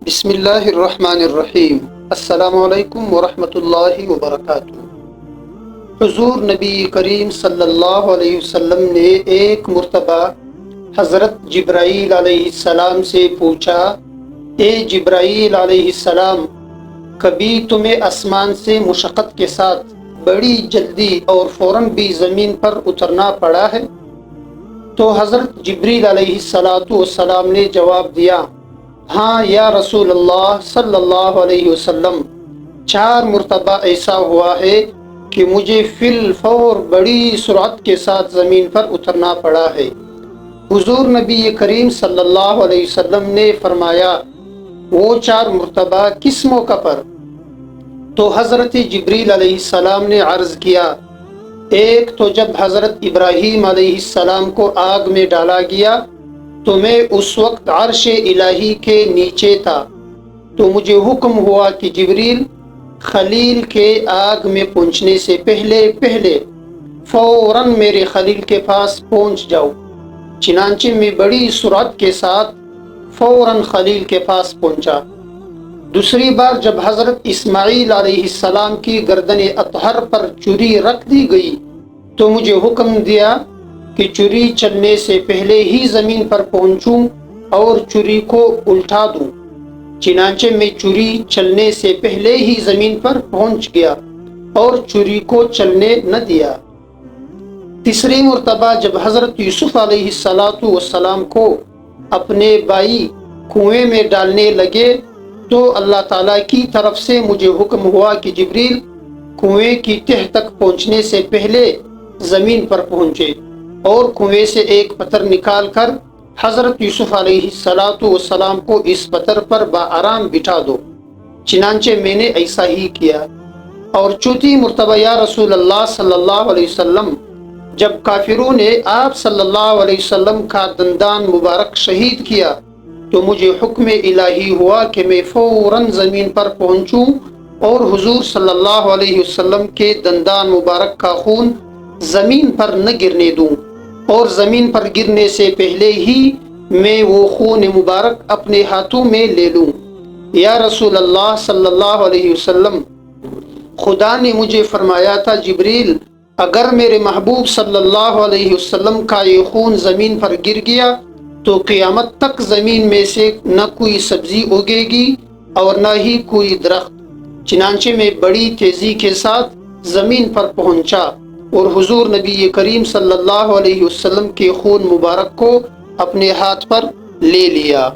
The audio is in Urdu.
بسم اللہ الرحمن الرحیم۔ السلام علیکم ورحمۃ اللہ وبرکاتہ۔ حضور نبی کریم صلی اللہ علیہ وسلم نے ایک مرتبہ حضرت جبرائیل علیہ السلام سے پوچھا، اے جبرائیل علیہ السلام، کبھی تمہیں آسمان سے مشقت کے ساتھ بڑی جلدی اور فوراً بھی زمین پر اترنا پڑا ہے؟ تو حضرت جبریل علیہ السلام نے جواب دیا، ہاں یا رسول اللہ صلی اللہ علیہ وسلم، 4 مرتبہ ایسا ہوا ہے کہ مجھے فی الفور بڑی سرعت کے ساتھ زمین پر اترنا پڑا ہے۔ حضور نبی کریم صلی اللہ علیہ وسلم نے فرمایا، وہ 4 مرتبہ کس موقع پر؟ تو حضرت جبریل علیہ السلام نے عرض کیا، ایک تو جب حضرت ابراہیم علیہ السلام کو آگ میں ڈالا گیا تو میں اس وقت عرش الہی کے نیچے تھا، تو مجھے حکم ہوا کہ جبریل، خلیل کے آگ میں پہنچنے سے پہلے فوراً میرے خلیل کے پاس پہنچ جاؤ۔ چنانچہ میں بڑی سرعت کے ساتھ فوراً خلیل کے پاس پہنچا۔ دوسری بار جب حضرت اسماعیل علیہ السلام کی گردن اطہر پر چھری رکھ دی گئی تو مجھے حکم دیا کہ چھری چلنے سے پہلے ہی زمین پر پہنچوں اور چھری کو الٹا دوں۔ چنانچہ میں چھری چلنے سے پہلے ہی زمین پر پہنچ گیا اور چھری کو چلنے نہ دیا۔ تیسری مرتبہ جب حضرت یوسف علیہ السلام کو اپنے بھائی کنویں میں ڈالنے لگے تو اللہ تعالیٰ کی طرف سے مجھے حکم ہوا کہ جبریل، کنویں کی تہ تک پہنچنے سے پہلے زمین پر پہنچے اور کنویں سے ایک پتھر نکال کر حضرت یوسف علیہ السلام کو اس پتھر پر بآرام بٹھا دو۔ چنانچہ میں نے ایسا ہی کیا۔ اور چوتھی مرتبہ یا رسول اللہ صلی اللہ علیہ وسلم، جب کافروں نے آپ صلی اللہ علیہ وسلم کا دندان مبارک شہید کیا تو مجھے حکم الہی ہوا کہ میں فوراً زمین پر پہنچوں اور حضور صلی اللہ علیہ وسلم کے دندان مبارک کا خون زمین پر نہ گرنے دوں، اور زمین پر گرنے سے پہلے ہی میں وہ خون مبارک اپنے ہاتھوں میں لے لوں۔ یا رسول اللہ صلی اللہ علیہ وسلم، خدا نے مجھے فرمایا تھا، جبریل، اگر میرے محبوب صلی اللہ علیہ وسلم کا یہ خون زمین پر گر گیا تو قیامت تک زمین میں سے نہ کوئی سبزی اگے گی اور نہ ہی کوئی درخت۔ چنانچہ میں بڑی تیزی کے ساتھ زمین پر پہنچا اور حضور نبی کریم صلی اللہ علیہ وسلم کے خون مبارک کو اپنے ہاتھ پر لے لیا۔